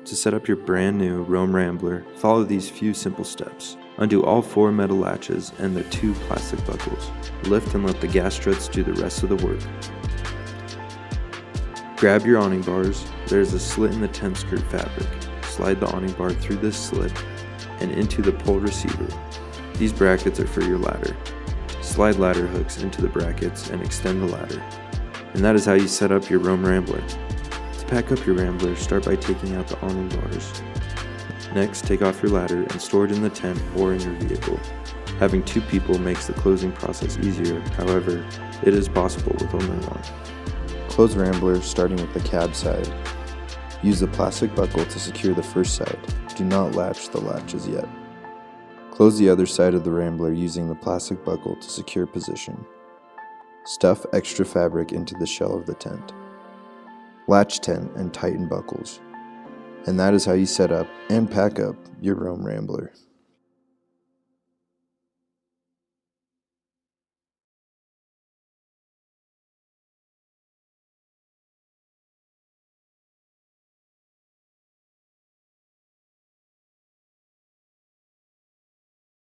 To set up your brand new Roam Rambler, follow these few simple steps. Undo all 4 metal latches and the 2 plastic buckles. Lift and let the gas struts do the rest of the work. Grab your awning bars. There's a slit in the tent skirt fabric. Slide the awning bar through this slit and into the pole receiver. These brackets are for your ladder. Slide ladder hooks into the brackets and extend the ladder. And that is how you set up your Roam Rambler. To pack up your Rambler, start by taking out the awning bars. Next, take off your ladder and store it in the tent or in your vehicle. Having 2 people makes the closing process easier, however, it is possible with only one. Close Rambler starting with the cab side. Use the plastic buckle to secure the first side. Do not latch the latches yet. Close the other side of the Rambler using the plastic buckle to secure position. Stuff extra fabric into the shell of the tent. Latch tent and tighten buckles. And that is how you set up and pack up your Roam Rambler.